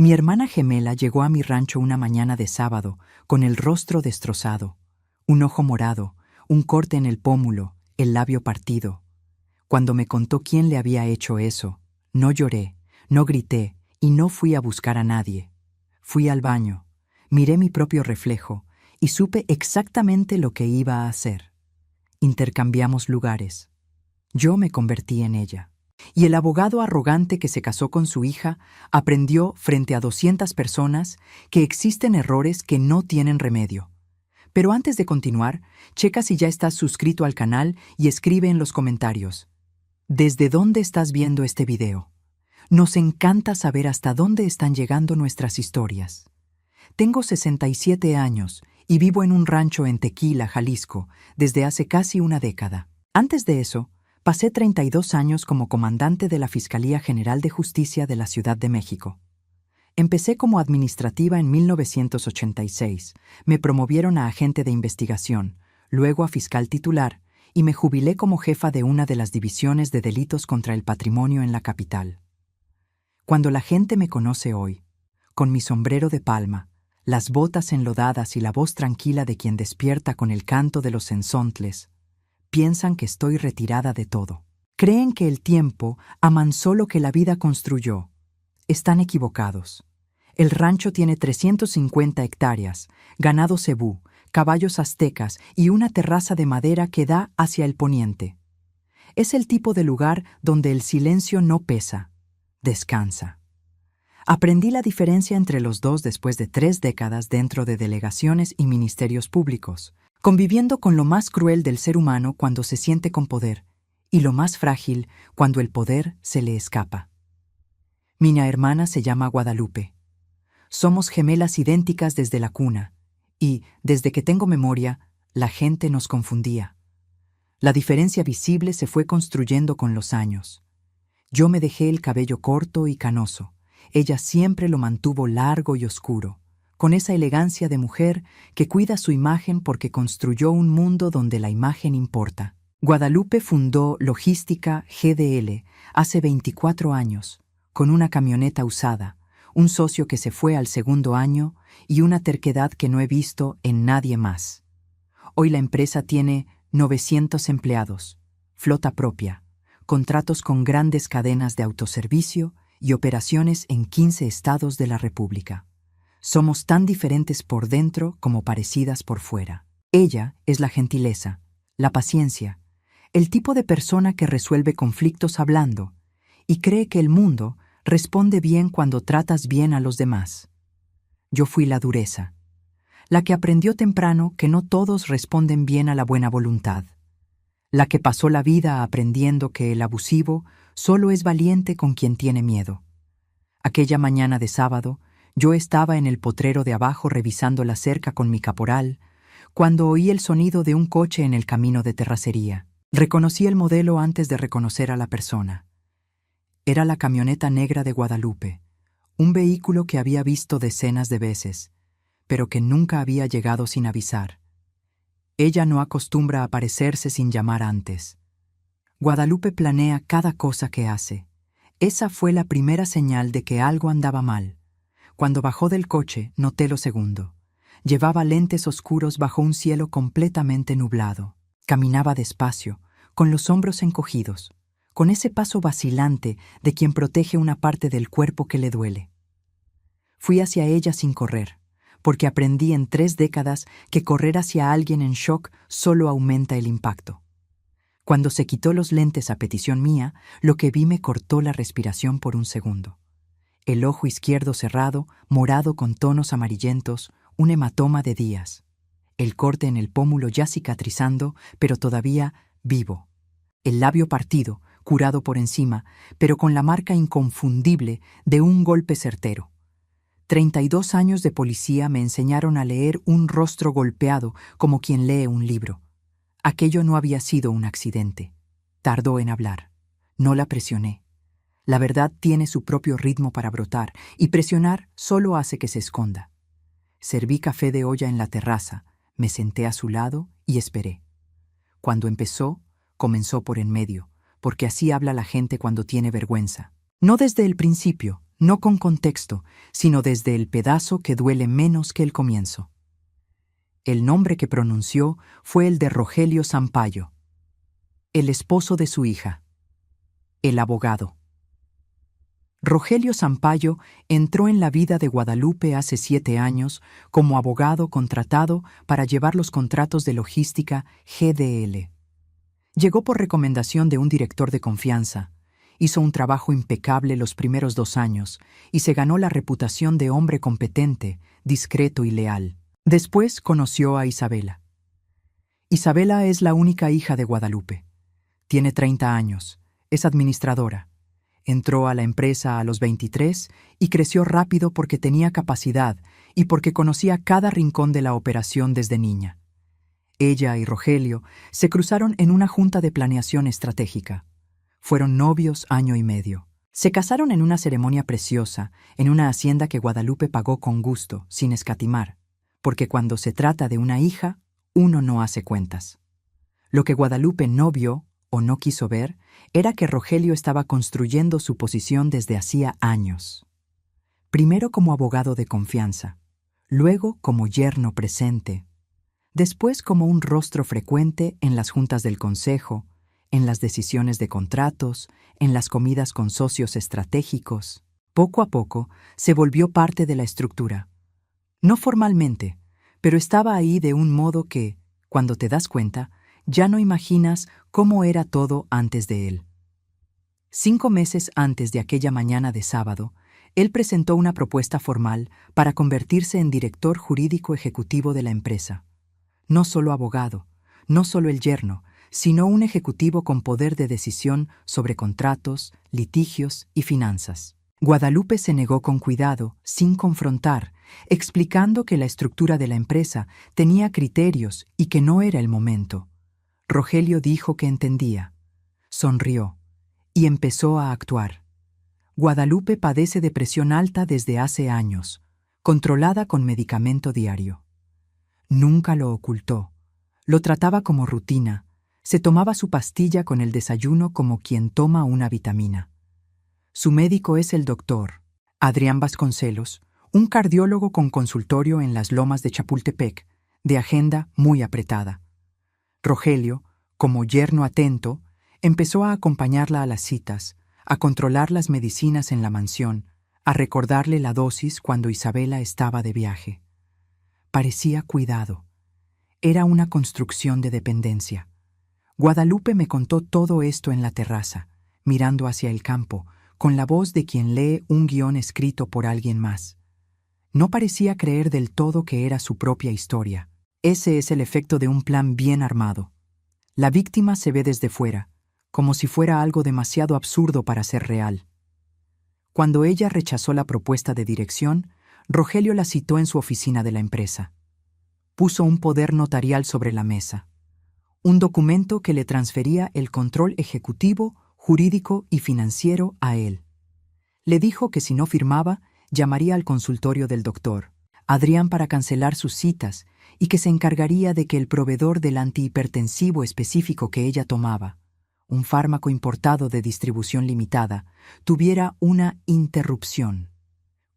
Mi hermana gemela llegó a mi rancho una mañana de sábado, con el rostro destrozado, un ojo morado, un corte en el pómulo, el labio partido. Cuando me contó quién le había hecho eso, no lloré, no grité y no fui a buscar a nadie. Fui al baño, miré mi propio reflejo y supe exactamente lo que iba a hacer. Intercambiamos lugares. Yo me convertí en ella. Y el abogado arrogante que se casó con su hija aprendió frente a 200 personas que existen errores que no tienen remedio. Pero antes de continuar, checa si ya estás suscrito al canal y escribe en los comentarios: ¿desde dónde estás viendo este video? Nos encanta saber hasta dónde están llegando nuestras historias. Tengo 67 años y vivo en un rancho en Tequila, Jalisco, desde hace casi una década. Antes de eso, pasé 32 años como comandante de la Fiscalía General de Justicia de la Ciudad de México. Empecé como administrativa en 1986, me promovieron a agente de investigación, luego a fiscal titular, y me jubilé como jefa de una de las divisiones de delitos contra el patrimonio en la capital. Cuando la gente me conoce hoy, con mi sombrero de palma, las botas enlodadas y la voz tranquila de quien despierta con el canto de los zenzontles, piensan que estoy retirada de todo. Creen que el tiempo amansó lo que la vida construyó. Están equivocados. El rancho tiene 350 hectáreas, ganado cebú, caballos aztecas y una terraza de madera que da hacia el poniente. Es el tipo de lugar donde el silencio no pesa, descansa. Aprendí la diferencia entre los dos después de 3 décadas dentro de delegaciones y ministerios públicos, conviviendo con lo más cruel del ser humano cuando se siente con poder, y lo más frágil cuando el poder se le escapa. Mi hermana se llama Guadalupe. Somos gemelas idénticas desde la cuna, y, desde que tengo memoria, la gente nos confundía. La diferencia visible se fue construyendo con los años. Yo me dejé el cabello corto y canoso. Ella siempre lo mantuvo largo y oscuro, con esa elegancia de mujer que cuida su imagen porque construyó un mundo donde la imagen importa. Guadalupe fundó Logística GDL hace 24 años, con una camioneta usada, un socio que se fue al segundo año y una terquedad que no he visto en nadie más. Hoy la empresa tiene 900 empleados, flota propia, contratos con grandes cadenas de autoservicio y operaciones en 15 estados de la República. Somos tan diferentes por dentro como parecidas por fuera. Ella es la gentileza, la paciencia, el tipo de persona que resuelve conflictos hablando y cree que el mundo responde bien cuando tratas bien a los demás. Yo fui la dureza, la que aprendió temprano que no todos responden bien a la buena voluntad, la que pasó la vida aprendiendo que el abusivo solo es valiente con quien tiene miedo. Aquella mañana de sábado, yo estaba en el potrero de abajo revisando la cerca con mi caporal, cuando oí el sonido de un coche en el camino de terracería. Reconocí el modelo antes de reconocer a la persona. Era la camioneta negra de Guadalupe, un vehículo que había visto decenas de veces, pero que nunca había llegado sin avisar. Ella no acostumbra a aparecerse sin llamar antes. Guadalupe planea cada cosa que hace. Esa fue la primera señal de que algo andaba mal. Cuando bajó del coche, noté lo segundo. Llevaba lentes oscuros bajo un cielo completamente nublado. Caminaba despacio, con los hombros encogidos, con ese paso vacilante de quien protege una parte del cuerpo que le duele. Fui hacia ella sin correr, porque aprendí en 3 décadas que correr hacia alguien en shock solo aumenta el impacto. Cuando se quitó los lentes a petición mía, lo que vi me cortó la respiración por un segundo. El ojo izquierdo cerrado, morado con tonos amarillentos, un hematoma de días. El corte en el pómulo ya cicatrizando, pero todavía vivo. El labio partido, curado por encima, pero con la marca inconfundible de un golpe certero. 32 años de policía me enseñaron a leer un rostro golpeado como quien lee un libro. Aquello no había sido un accidente. Tardó en hablar. No la presioné. La verdad tiene su propio ritmo para brotar, y presionar solo hace que se esconda. Serví café de olla en la terraza, me senté a su lado y esperé. Cuando empezó, comenzó por en medio, porque así habla la gente cuando tiene vergüenza. No desde el principio, no con contexto, sino desde el pedazo que duele menos que el comienzo. El nombre que pronunció fue el de Rogelio Sampaio, el esposo de su hija, el abogado. Rogelio Sampaio entró en la vida de Guadalupe hace 7 años como abogado contratado para llevar los contratos de logística GDL. Llegó por recomendación de un director de confianza, hizo un trabajo impecable los primeros 2 años y se ganó la reputación de hombre competente, discreto y leal. Después conoció a Isabela. Isabela es la única hija de Guadalupe. Tiene 30 años, es administradora. Entró a la empresa a los 23 y creció rápido porque tenía capacidad y porque conocía cada rincón de la operación desde niña. Ella y Rogelio se cruzaron en una junta de planeación estratégica. Fueron novios 1 año y medio. Se casaron en una ceremonia preciosa, en una hacienda que Guadalupe pagó con gusto, sin escatimar, porque cuando se trata de una hija, uno no hace cuentas. Lo que Guadalupe no vio o no quiso ver era que Rogelio estaba construyendo su posición desde hacía años. Primero como abogado de confianza, luego como yerno presente, después como un rostro frecuente en las juntas del consejo, en las decisiones de contratos, en las comidas con socios estratégicos. Poco a poco se volvió parte de la estructura. No formalmente, pero estaba ahí de un modo que, cuando te das cuenta, ya no imaginas cómo era todo antes de él. 5 meses antes de aquella mañana de sábado, él presentó una propuesta formal para convertirse en director jurídico ejecutivo de la empresa. No solo abogado, no solo el yerno, sino un ejecutivo con poder de decisión sobre contratos, litigios y finanzas. Guadalupe se negó con cuidado, sin confrontar, explicando que la estructura de la empresa tenía criterios y que no era el momento. Rogelio dijo que entendía. Sonrió y empezó a actuar. Guadalupe padece de presión alta desde hace años, controlada con medicamento diario. Nunca lo ocultó. Lo trataba como rutina. Se tomaba su pastilla con el desayuno como quien toma una vitamina. Su médico es el doctor Adrián Vasconcelos, un cardiólogo con consultorio en las Lomas de Chapultepec, de agenda muy apretada. Rogelio, como yerno atento, empezó a acompañarla a las citas, a controlar las medicinas en la mansión, a recordarle la dosis cuando Isabela estaba de viaje. Parecía cuidado. Era una construcción de dependencia. Guadalupe me contó todo esto en la terraza, mirando hacia el campo, con la voz de quien lee un guión escrito por alguien más. No parecía creer del todo que era su propia historia. Ese es el efecto de un plan bien armado. La víctima se ve desde fuera, como si fuera algo demasiado absurdo para ser real. Cuando ella rechazó la propuesta de dirección, Rogelio la citó en su oficina de la empresa. Puso un poder notarial sobre la mesa, un documento que le transfería el control ejecutivo, jurídico y financiero a él. Le dijo que si no firmaba, llamaría al consultorio del doctor Adrián para cancelar sus citas y que se encargaría de que el proveedor del antihipertensivo específico que ella tomaba, un fármaco importado de distribución limitada, tuviera una interrupción.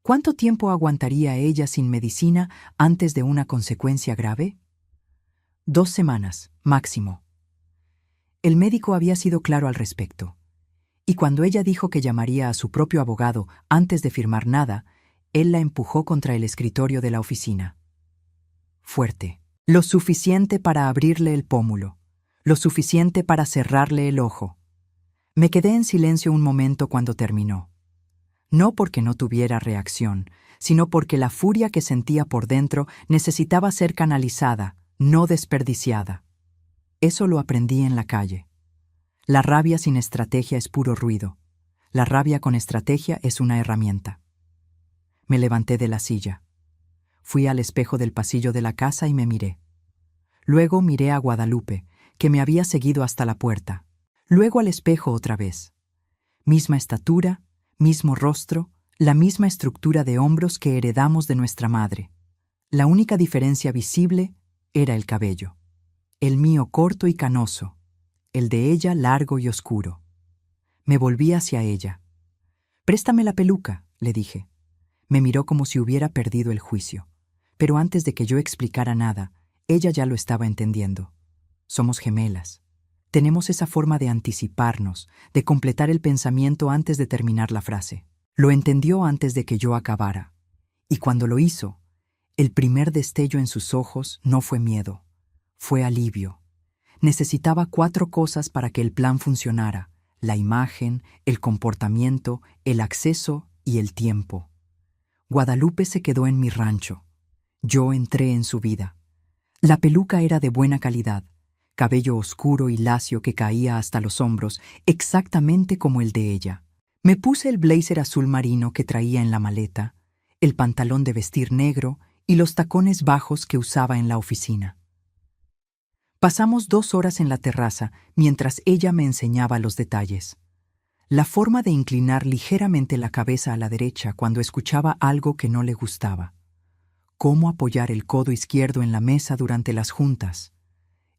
¿Cuánto tiempo aguantaría ella sin medicina antes de una consecuencia grave? 2 semanas, máximo. El médico había sido claro al respecto. Y cuando ella dijo que llamaría a su propio abogado antes de firmar nada, él la empujó contra el escritorio de la oficina. Fuerte. Lo suficiente para abrirle el pómulo. Lo suficiente para cerrarle el ojo. Me quedé en silencio un momento cuando terminó. No porque no tuviera reacción, sino porque la furia que sentía por dentro necesitaba ser canalizada, no desperdiciada. Eso lo aprendí en la calle. La rabia sin estrategia es puro ruido. La rabia con estrategia es una herramienta. Me levanté de la silla. Fui al espejo del pasillo de la casa y me miré. Luego miré a Guadalupe, que me había seguido hasta la puerta. Luego al espejo otra vez. Misma estatura, mismo rostro, la misma estructura de hombros que heredamos de nuestra madre. La única diferencia visible era el cabello. El mío corto y canoso, el de ella largo y oscuro. Me volví hacia ella. «Préstame la peluca», le dije. Me miró como si hubiera perdido el juicio. Pero antes de que yo explicara nada, ella ya lo estaba entendiendo. Somos gemelas. Tenemos esa forma de anticiparnos, de completar el pensamiento antes de terminar la frase. Lo entendió antes de que yo acabara. Y cuando lo hizo, el primer destello en sus ojos no fue miedo, fue alivio. Necesitaba 4 cosas para que el plan funcionara: la imagen, el comportamiento, el acceso y el tiempo. Guadalupe se quedó en mi rancho. Yo entré en su vida. La peluca era de buena calidad, cabello oscuro y lacio que caía hasta los hombros, exactamente como el de ella. Me puse el blazer azul marino que traía en la maleta, el pantalón de vestir negro y los tacones bajos que usaba en la oficina. Pasamos 2 horas en la terraza mientras ella me enseñaba los detalles. La forma de inclinar ligeramente la cabeza a la derecha cuando escuchaba algo que no le gustaba. Cómo apoyar el codo izquierdo en la mesa durante las juntas.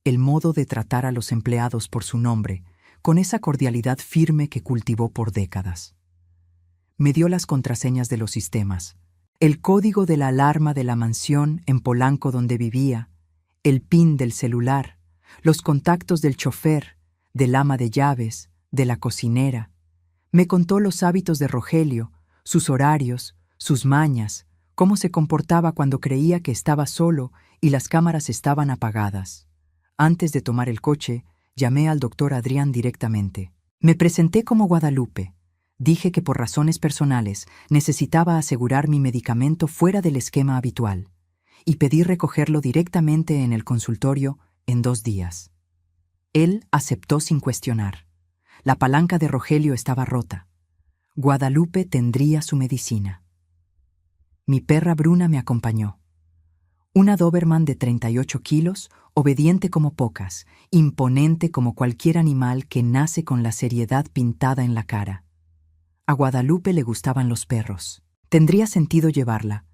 El modo de tratar a los empleados por su nombre, con esa cordialidad firme que cultivó por décadas. Me dio las contraseñas de los sistemas, el código de la alarma de la mansión en Polanco donde vivía, el PIN del celular, los contactos del chofer, del ama de llaves, de la cocinera. Me contó los hábitos de Rogelio, sus horarios, sus mañas, cómo se comportaba cuando creía que estaba solo y las cámaras estaban apagadas. Antes de tomar el coche, llamé al doctor Adrián directamente. Me presenté como Guadalupe. Dije que por razones personales necesitaba asegurar mi medicamento fuera del esquema habitual y pedí recogerlo directamente en el consultorio en 2 días. Él aceptó sin cuestionar. La palanca de Rogelio estaba rota. Guadalupe tendría su medicina. Mi perra Bruna me acompañó. Una Doberman de 38 kilos, obediente como pocas, imponente como cualquier animal que nace con la seriedad pintada en la cara. A Guadalupe le gustaban los perros. Tendría sentido llevarla.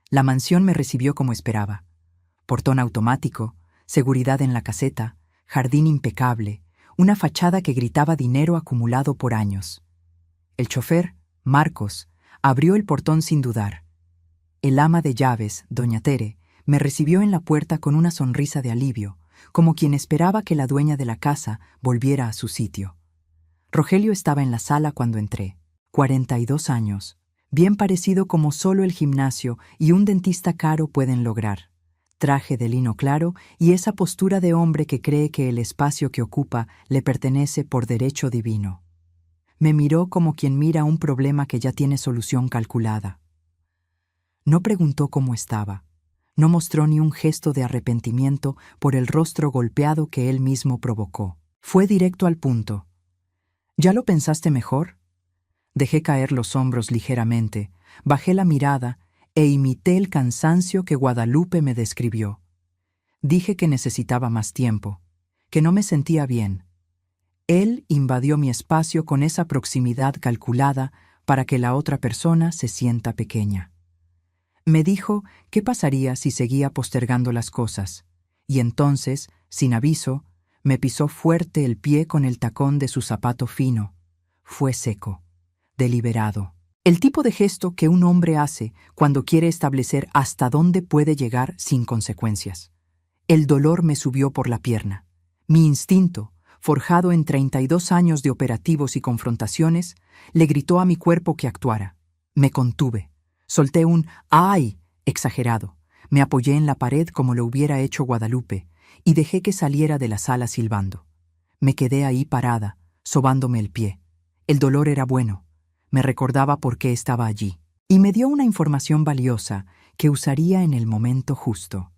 La mansión me recibió como esperaba. Portón automático, seguridad en la caseta, jardín impecable, una fachada que gritaba dinero acumulado por años. El chofer, Marcos, abrió el portón sin dudar. El ama de llaves, doña Tere, me recibió en la puerta con una sonrisa de alivio, como quien esperaba que la dueña de la casa volviera a su sitio. Rogelio estaba en la sala cuando entré. 42 años, bien parecido como solo el gimnasio y un dentista caro pueden lograr. Traje de lino claro y esa postura de hombre que cree que el espacio que ocupa le pertenece por derecho divino. Me miró como quien mira un problema que ya tiene solución calculada. No preguntó cómo estaba. No mostró ni un gesto de arrepentimiento por el rostro golpeado que él mismo provocó. Fue directo al punto. ¿Ya lo pensaste mejor? Dejé caer los hombros ligeramente, bajé la mirada e imité el cansancio que Guadalupe me describió. Dije que necesitaba más tiempo, que no me sentía bien. Él invadió mi espacio con esa proximidad calculada para que la otra persona se sienta pequeña. Me dijo qué pasaría si seguía postergando las cosas, y entonces, sin aviso, me pisó fuerte el pie con el tacón de su zapato fino. Fue seco, deliberado. El tipo de gesto que un hombre hace cuando quiere establecer hasta dónde puede llegar sin consecuencias. El dolor me subió por la pierna. Mi instinto, forjado en 32 años de operativos y confrontaciones, le gritó a mi cuerpo que actuara. Me contuve. Solté un ¡ay! Exagerado. Me apoyé en la pared como lo hubiera hecho Guadalupe y dejé que saliera de la sala silbando. Me quedé ahí parada, sobándome el pie. El dolor era bueno. Me recordaba por qué estaba allí. Y me dio una información valiosa que usaría en el momento justo.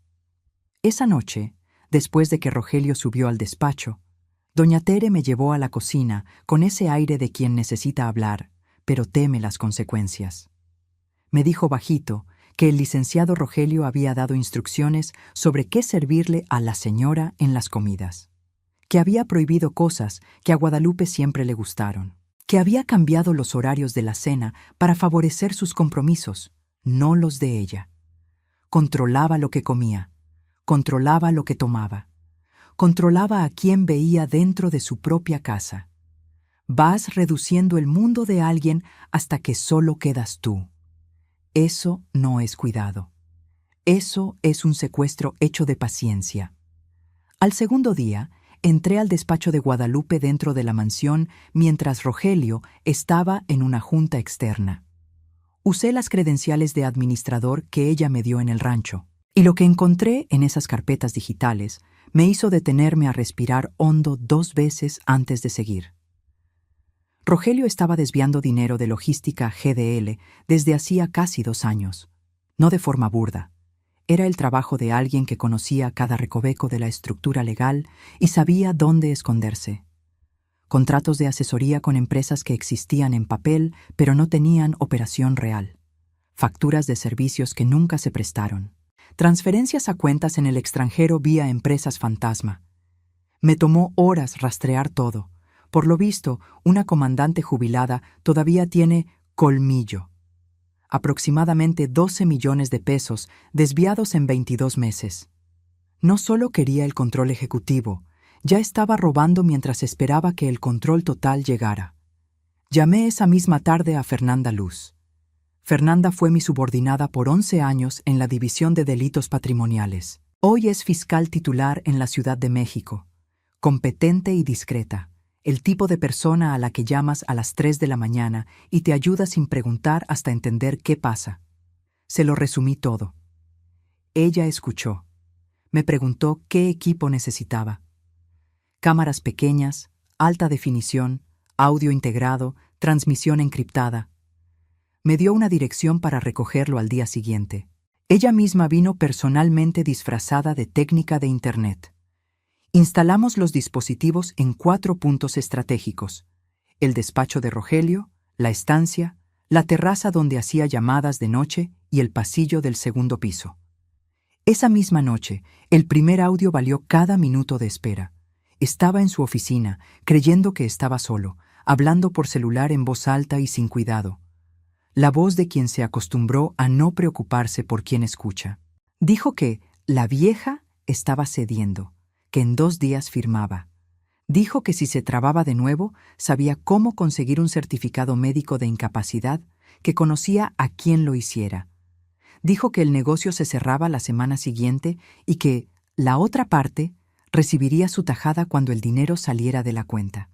Esa noche, después de que Rogelio subió al despacho, doña Tere me llevó a la cocina con ese aire de quien necesita hablar, pero teme las consecuencias. Me dijo bajito que el licenciado Rogelio había dado instrucciones sobre qué servirle a la señora en las comidas, que había prohibido cosas que a Guadalupe siempre le gustaron, que había cambiado los horarios de la cena para favorecer sus compromisos, no los de ella. Controlaba lo que comía, controlaba lo que tomaba, controlaba a quién veía dentro de su propia casa. Vas reduciendo el mundo de alguien hasta que solo quedas tú. Eso no es cuidado. Eso es un secuestro hecho de paciencia. Al segundo día, entré al despacho de Guadalupe dentro de la mansión mientras Rogelio estaba en una junta externa. Usé las credenciales de administrador que ella me dio en el rancho, y lo que encontré en esas carpetas digitales me hizo detenerme a respirar hondo 2 veces antes de seguir. Rogelio estaba desviando dinero de logística GDL desde hacía casi 2 años. No de forma burda. Era el trabajo de alguien que conocía cada recoveco de la estructura legal y sabía dónde esconderse. Contratos de asesoría con empresas que existían en papel pero no tenían operación real. Facturas de servicios que nunca se prestaron. Transferencias a cuentas en el extranjero vía empresas fantasma. Me tomó horas rastrear todo. Por lo visto, una comandante jubilada todavía tiene colmillo. Aproximadamente 12 millones de pesos desviados en 22 meses. No solo quería el control ejecutivo, ya estaba robando mientras esperaba que el control total llegara. Llamé esa misma tarde a Fernanda Luz. Fernanda fue mi subordinada por 11 años en la División de Delitos Patrimoniales. Hoy es fiscal titular en la Ciudad de México. Competente y discreta. El tipo de persona a la que llamas a las 3 de la mañana y te ayuda sin preguntar hasta entender qué pasa. Se lo resumí todo. Ella escuchó. Me preguntó qué equipo necesitaba. Cámaras pequeñas, alta definición, audio integrado, transmisión encriptada. Me dio una dirección para recogerlo al día siguiente. Ella misma vino personalmente disfrazada de técnica de Internet. Instalamos los dispositivos en 4 puntos estratégicos: el despacho de Rogelio, la estancia, la terraza donde hacía llamadas de noche y el pasillo del segundo piso. Esa misma noche, el primer audio valió cada minuto de espera. Estaba en su oficina, creyendo que estaba solo, hablando por celular en voz alta y sin cuidado. La voz de quien se acostumbró a no preocuparse por quien escucha. Dijo que la vieja estaba cediendo, que en 2 días firmaba. Dijo que si se trababa de nuevo, sabía cómo conseguir un certificado médico de incapacidad, que conocía a quien lo hiciera. Dijo que el negocio se cerraba la semana siguiente y que la otra parte recibiría su tajada cuando el dinero saliera de la cuenta.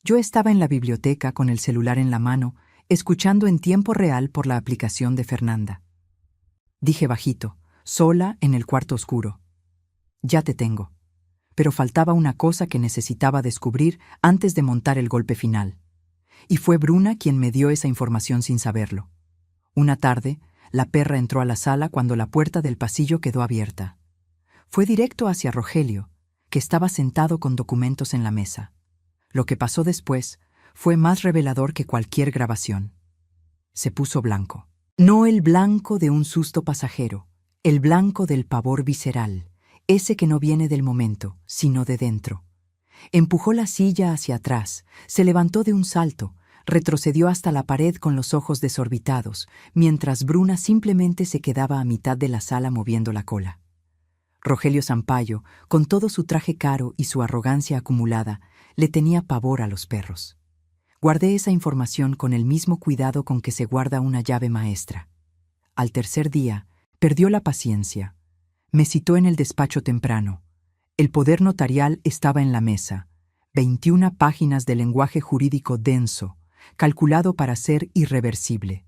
Yo estaba en la biblioteca con el celular en la mano, escuchando en tiempo real por la aplicación de Fernanda. Dije bajito, sola en el cuarto oscuro: ya te tengo. Pero faltaba una cosa que necesitaba descubrir antes de montar el golpe final. Y fue Bruna quien me dio esa información sin saberlo. Una tarde, la perra entró a la sala cuando la puerta del pasillo quedó abierta. Fue directo hacia Rogelio, que estaba sentado con documentos en la mesa. Lo que pasó después fue más revelador que cualquier grabación. Se puso blanco. No el blanco de un susto pasajero, el blanco del pavor visceral, ese que no viene del momento, sino de dentro. Empujó la silla hacia atrás, se levantó de un salto, retrocedió hasta la pared con los ojos desorbitados, mientras Bruna simplemente se quedaba a mitad de la sala moviendo la cola. Rogelio Sampaio, con todo su traje caro y su arrogancia acumulada, le tenía pavor a los perros. Guardé esa información con el mismo cuidado con que se guarda una llave maestra. Al tercer día, perdió la paciencia. Me citó en el despacho temprano. El poder notarial estaba en la mesa. 21 páginas de lenguaje jurídico denso, calculado para ser irreversible.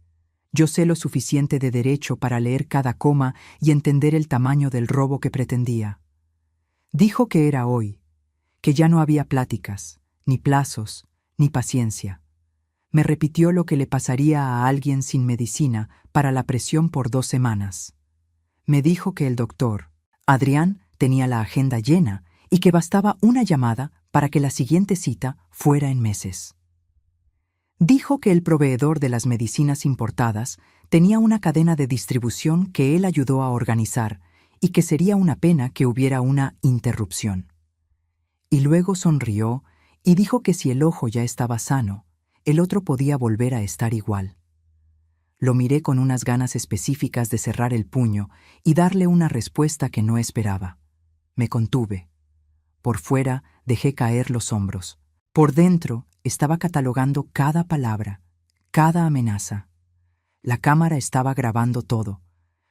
Yo sé lo suficiente de derecho para leer cada coma y entender el tamaño del robo que pretendía. Dijo que era hoy, que ya no había pláticas, ni plazos, ni paciencia. Me repitió lo que le pasaría a alguien sin medicina para la presión por 2 semanas. Me dijo que el doctor, Adrián, tenía la agenda llena y que bastaba una llamada para que la siguiente cita fuera en meses. Dijo que el proveedor de las medicinas importadas tenía una cadena de distribución que él ayudó a organizar y que sería una pena que hubiera una interrupción. Y luego sonrió y dijo que si el ojo ya estaba sano, el otro podía volver a estar igual. Lo miré con unas ganas específicas de cerrar el puño y darle una respuesta que no esperaba. Me contuve. Por fuera dejé caer los hombros. Por dentro, Estaba catalogando cada palabra, cada amenaza. La cámara estaba grabando todo.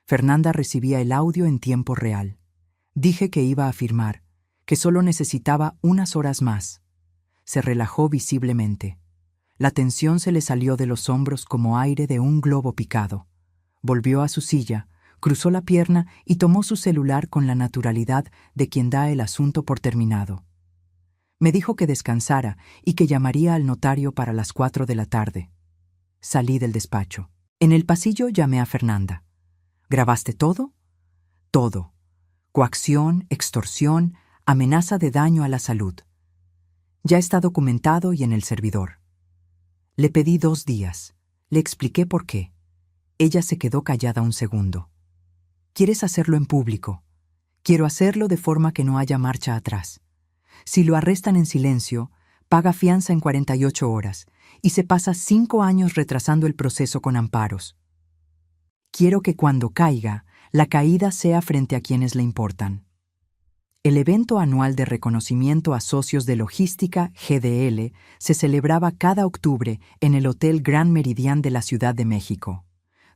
Fernanda recibía el audio en tiempo real. Dije que iba a firmar, que solo necesitaba unas horas más. Se relajó visiblemente. La tensión se le salió de los hombros como aire de un globo picado. Volvió a su silla, cruzó la pierna y tomó su celular con la naturalidad de quien da el asunto por terminado. Me dijo que descansara y que llamaría al notario para las 4 de la tarde. Salí del despacho. En el pasillo llamé a Fernanda. ¿Grabaste todo? Todo. Coacción, extorsión, amenaza de daño a la salud. Ya está documentado y en el servidor. Le pedí 2 días. Le expliqué por qué. Ella se quedó callada un segundo. ¿Quieres hacerlo en público? Quiero hacerlo de forma que no haya marcha atrás. Si lo arrestan en silencio, paga fianza en 48 horas y se pasa 5 años retrasando el proceso con amparos. Quiero que cuando caiga, la caída sea frente a quienes le importan. El evento anual de reconocimiento a socios de logística GDL se celebraba cada octubre en el Hotel Gran Meridian de la Ciudad de México.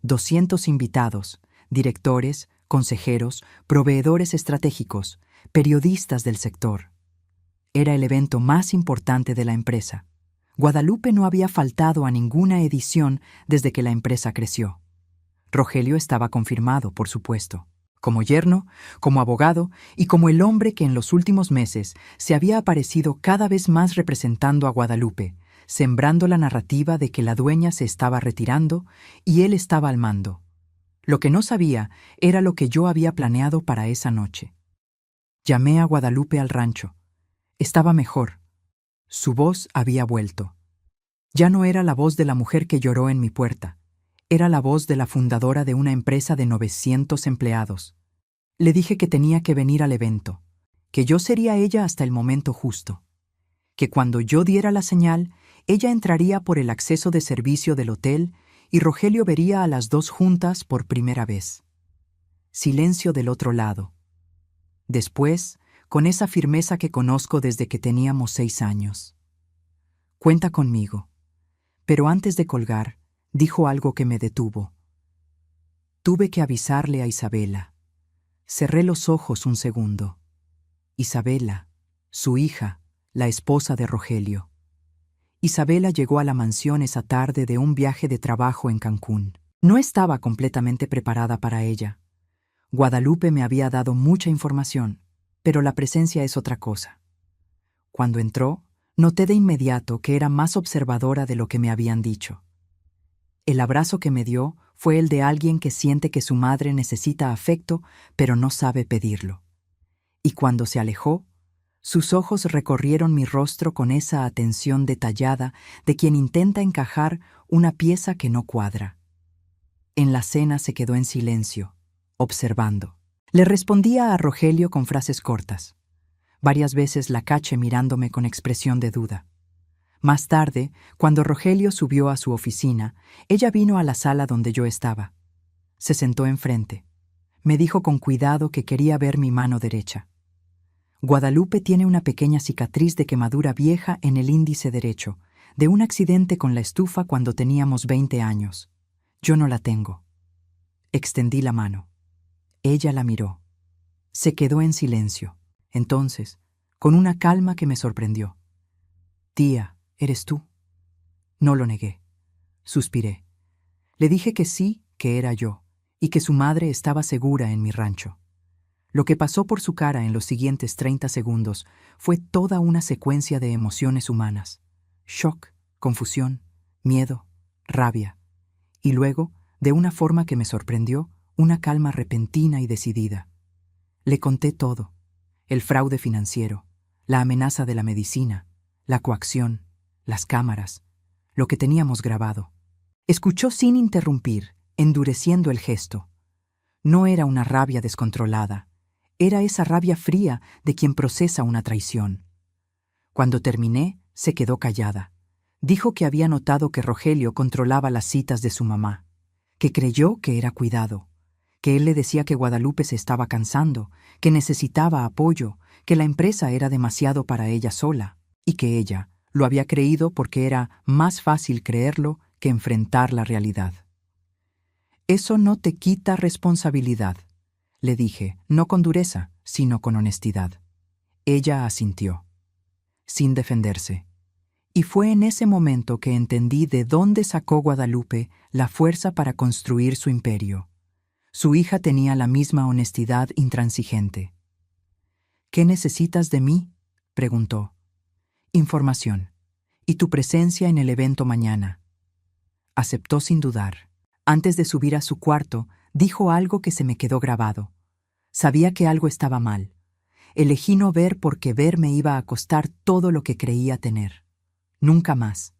200 invitados, directores, consejeros, proveedores estratégicos, periodistas del sector. Era el evento más importante de la empresa. Guadalupe no había faltado a ninguna edición desde que la empresa creció. Rogelio estaba confirmado, por supuesto, como yerno, como abogado y como el hombre que en los últimos meses se había aparecido cada vez más representando a Guadalupe, sembrando la narrativa de que la dueña se estaba retirando y él estaba al mando. Lo que no sabía era lo que yo había planeado para esa noche. Llamé a Guadalupe al rancho. Estaba mejor. Su voz había vuelto. Ya no era la voz de la mujer que lloró en mi puerta. Era la voz de la fundadora de una empresa de 900 empleados. Le dije que tenía que venir al evento, que yo sería ella hasta el momento justo, que cuando yo diera la señal, ella entraría por el acceso de servicio del hotel y Rogelio vería a las 2 juntas por primera vez. Silencio del otro lado. Después, con esa firmeza que conozco desde que teníamos 6 años. Cuenta conmigo. Pero antes de colgar, dijo algo que me detuvo. Tuve que avisarle a Isabela. Cerré los ojos un segundo. Isabela, su hija, la esposa de Rogelio. Isabela llegó a la mansión esa tarde de un viaje de trabajo en Cancún. No estaba completamente preparada para ella. Guadalupe me había dado mucha información, pero la presencia es otra cosa. Cuando entró, noté de inmediato que era más observadora de lo que me habían dicho. El abrazo que me dio fue el de alguien que siente que su madre necesita afecto, pero no sabe pedirlo. Y cuando se alejó, sus ojos recorrieron mi rostro con esa atención detallada de quien intenta encajar una pieza que no cuadra. En la cena se quedó en silencio, observando. Le respondía a Rogelio con frases cortas. Varias veces la caché mirándome con expresión de duda. Más tarde, cuando Rogelio subió a su oficina, ella vino a la sala donde yo estaba. Se sentó enfrente. Me dijo con cuidado que quería ver mi mano derecha. Guadalupe tiene una pequeña cicatriz de quemadura vieja en el índice derecho, de un accidente con la estufa cuando teníamos 20 años. Yo no la tengo. Extendí la mano. Ella la miró. Se quedó en silencio. Entonces, con una calma que me sorprendió. «Tía, ¿eres tú?» No lo negué. Suspiré. Le dije que sí, que era yo, y que su madre estaba segura en mi rancho. Lo que pasó por su cara en los siguientes 30 segundos fue toda una secuencia de emociones humanas. Shock, confusión, miedo, rabia. Y luego, de una forma que me sorprendió, una calma repentina y decidida. Le conté todo. El fraude financiero, la amenaza de la medicina, la coacción, las cámaras, lo que teníamos grabado. Escuchó sin interrumpir, endureciendo el gesto. No era una rabia descontrolada. Era esa rabia fría de quien procesa una traición. Cuando terminé, se quedó callada. Dijo que había notado que Rogelio controlaba las citas de su mamá, que creyó que era cuidado, que él le decía que Guadalupe se estaba cansando, que necesitaba apoyo, que la empresa era demasiado para ella sola, y que ella, Lo había creído porque era más fácil creerlo que enfrentar la realidad. Eso no te quita responsabilidad, le dije, no con dureza, sino con honestidad. Ella asintió, sin defenderse. Y fue en ese momento que entendí de dónde sacó Guadalupe la fuerza para construir su imperio. Su hija tenía la misma honestidad intransigente. ¿Qué necesitas de mí?, preguntó. Información. Y tu presencia en el evento mañana. Aceptó sin dudar. Antes de subir a su cuarto, dijo algo que se me quedó grabado. Sabía que algo estaba mal. Elegí no ver porque ver me iba a costar todo lo que creía tener. Nunca más.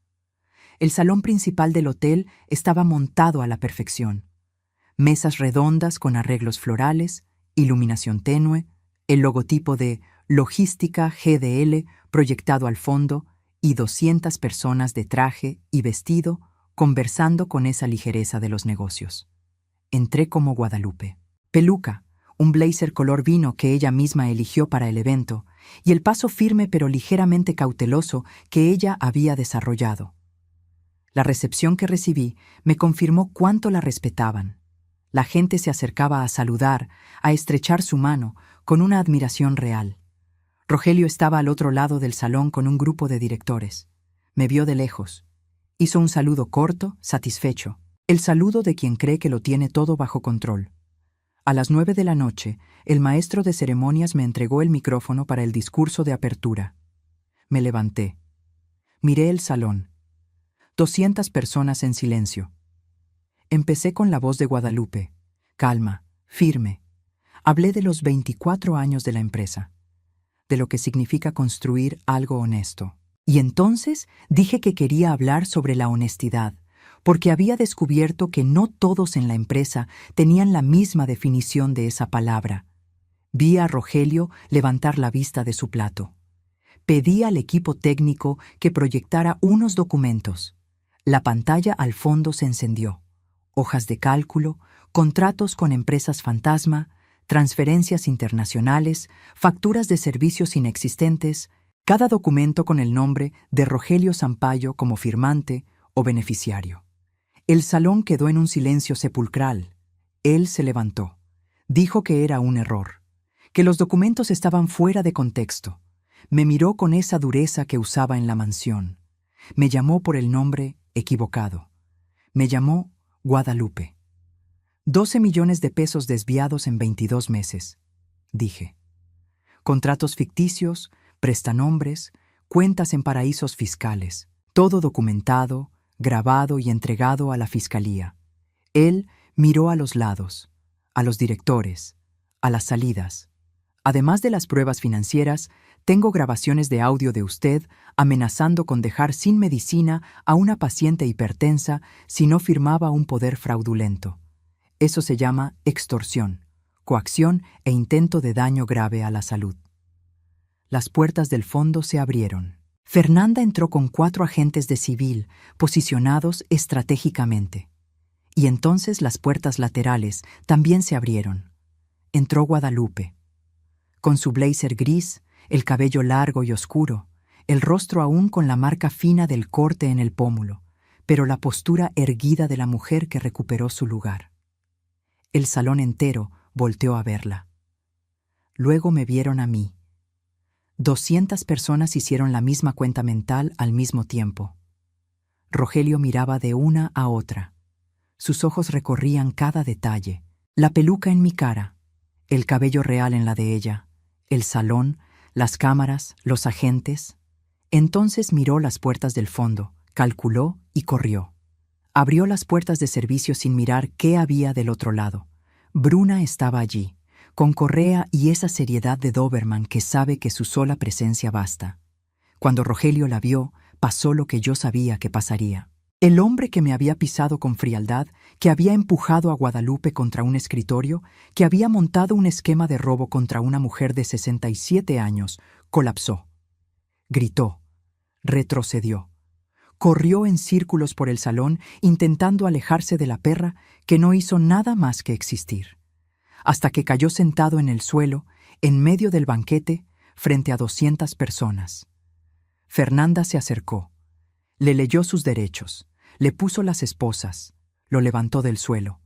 El salón principal del hotel estaba montado a la perfección. Mesas redondas con arreglos florales, iluminación tenue, el logotipo de Logística GDL proyectado al fondo y 200 personas de traje y vestido conversando con esa ligereza de los negocios. Entré como Guadalupe. Peluca, un blazer color vino que ella misma eligió para el evento, y el paso firme pero ligeramente cauteloso que ella había desarrollado. La recepción que recibí me confirmó cuánto la respetaban. La gente se acercaba a saludar, a estrechar su mano, con una admiración real. Rogelio estaba al otro lado del salón con un grupo de directores. Me vio de lejos. Hizo un saludo corto, satisfecho. El saludo de quien cree que lo tiene todo bajo control. A las 9 de la noche, el maestro de ceremonias me entregó el micrófono para el discurso de apertura. Me levanté. Miré el salón. 200 personas en silencio. Empecé con la voz de Guadalupe, calma, firme. Hablé de los 24 años de la empresa, de lo que significa construir algo honesto. Y entonces dije que quería hablar sobre la honestidad, porque había descubierto que no todos en la empresa tenían la misma definición de esa palabra. Vi a Rogelio levantar la vista de su plato. Pedí al equipo técnico que proyectara unos documentos. La pantalla al fondo se encendió. Hojas de cálculo, contratos con empresas fantasma, transferencias internacionales, facturas de servicios inexistentes, cada documento con el nombre de Rogelio Sampaio como firmante o beneficiario. El salón quedó en un silencio sepulcral. Él se levantó. Dijo que era un error, que los documentos estaban fuera de contexto. Me miró con esa dureza que usaba en la mansión. Me llamó por el nombre equivocado. Me llamó Guadalupe. 12 millones de pesos desviados en 22 meses, dije. Contratos ficticios, prestanombres, cuentas en paraísos fiscales, todo documentado, grabado y entregado a la fiscalía. Él miró a los lados, a los directores, a las salidas. Además de las pruebas financieras, tengo grabaciones de audio de usted amenazando con dejar sin medicina a una paciente hipertensa si no firmaba un poder fraudulento. Eso se llama extorsión, coacción e intento de daño grave a la salud. Las puertas del fondo se abrieron. Fernanda entró con 4 agentes de civil posicionados estratégicamente. Y entonces las puertas laterales también se abrieron. Entró Guadalupe. Con su blazer gris, el cabello largo y oscuro, el rostro aún con la marca fina del corte en el pómulo, pero la postura erguida de la mujer que recuperó su lugar. El salón entero volteó a verla. Luego me vieron a mí. 200 personas hicieron la misma cuenta mental al mismo tiempo. Rogelio miraba de una a otra. Sus ojos recorrían cada detalle. La peluca en mi cara, el cabello real en la de ella, el salón, las cámaras, los agentes. Entonces miró las puertas del fondo, calculó y corrió. Abrió las puertas de servicio sin mirar qué había del otro lado. Bruna estaba allí, con correa y esa seriedad de Doberman que sabe que su sola presencia basta. Cuando Rogelio la vio, pasó lo que yo sabía que pasaría. El hombre que me había pisado con frialdad, que había empujado a Guadalupe contra un escritorio, que había montado un esquema de robo contra una mujer de 67 años, colapsó. Gritó. Retrocedió. Corrió en círculos por el salón, intentando alejarse de la perra que no hizo nada más que existir, hasta que cayó sentado en el suelo, en medio del banquete, frente a 200 personas. Fernanda se acercó. Le leyó sus derechos, le puso las esposas, lo levantó del suelo.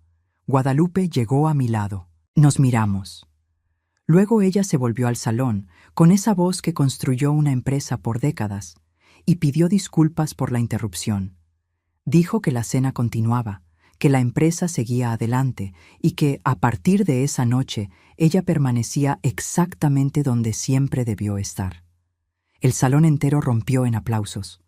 Guadalupe llegó a mi lado. Nos miramos. Luego ella se volvió al salón, con esa voz que construyó una empresa por décadas, y pidió disculpas por la interrupción. Dijo que la cena continuaba, que la empresa seguía adelante y que, a partir de esa noche, ella permanecía exactamente donde siempre debió estar. El salón entero rompió en aplausos.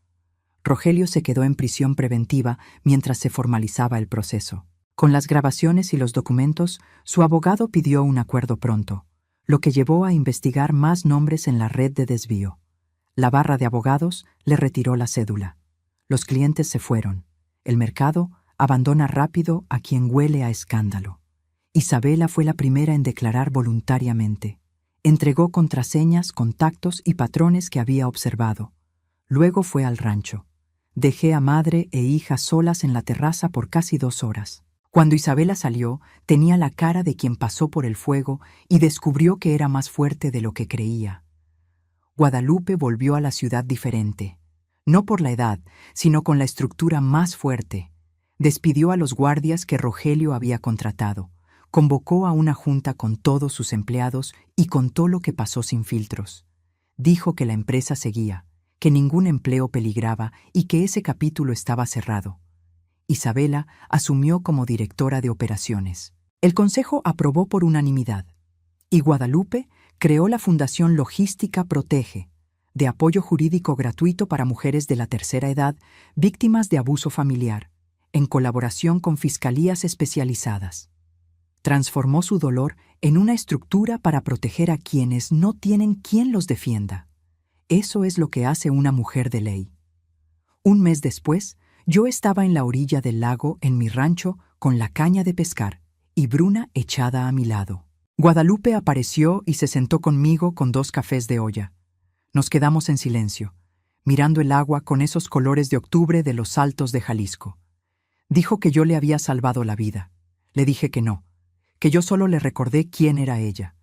Rogelio se quedó en prisión preventiva mientras se formalizaba el proceso. Con las grabaciones y los documentos, su abogado pidió un acuerdo pronto, lo que llevó a investigar más nombres en la red de desvío. La barra de abogados le retiró la cédula. Los clientes se fueron. El mercado abandona rápido a quien huele a escándalo. Isabela fue la primera en declarar voluntariamente. Entregó contraseñas, contactos y patrones que había observado. Luego fue al rancho. Dejé a madre e hija solas en la terraza por casi 2 horas. Cuando Isabela salió, tenía la cara de quien pasó por el fuego y descubrió que era más fuerte de lo que creía. Guadalupe volvió a la ciudad diferente, no por la edad, sino con la estructura más fuerte. Despidió a los guardias que Rogelio había contratado, convocó a una junta con todos sus empleados y contó lo que pasó sin filtros. Dijo que la empresa seguía, que ningún empleo peligraba y que ese capítulo estaba cerrado. Isabela asumió como directora de operaciones. El consejo aprobó por unanimidad, y Guadalupe creó la Fundación Logística Protege, de apoyo jurídico gratuito para mujeres de la tercera edad víctimas de abuso familiar, en colaboración con fiscalías especializadas. Transformó su dolor en una estructura para proteger a quienes no tienen quien los defienda. Eso es lo que hace una mujer de ley. Un mes después, yo estaba en la orilla del lago en mi rancho con la caña de pescar y Bruna echada a mi lado. Guadalupe apareció y se sentó conmigo con 2 cafés de olla. Nos quedamos en silencio, mirando el agua con esos colores de octubre de los altos de Jalisco. Dijo que yo le había salvado la vida. Le dije que no, que yo solo le recordé quién era ella,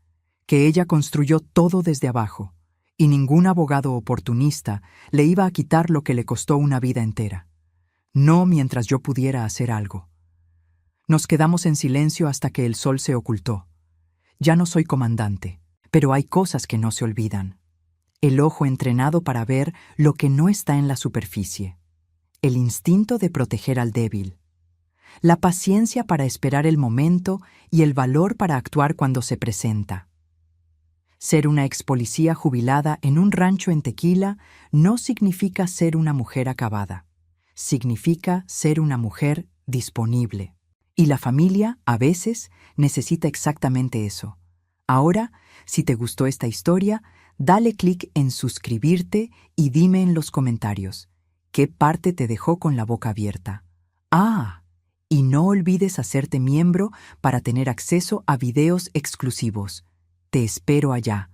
que ella construyó todo desde abajo, y ningún abogado oportunista le iba a quitar lo que le costó una vida entera. No mientras yo pudiera hacer algo. Nos quedamos en silencio hasta que el sol se ocultó. Ya no soy comandante, pero hay cosas que no se olvidan. El ojo entrenado para ver lo que no está en la superficie. El instinto de proteger al débil. La paciencia para esperar el momento y el valor para actuar cuando se presenta. Ser una expolicía jubilada en un rancho en Tequila no significa ser una mujer acabada. Significa ser una mujer disponible. Y la familia, a veces, necesita exactamente eso. Ahora, si te gustó esta historia, dale clic en suscribirte y dime en los comentarios qué parte te dejó con la boca abierta. Y no olvides hacerte miembro para tener acceso a videos exclusivos. Te espero allá.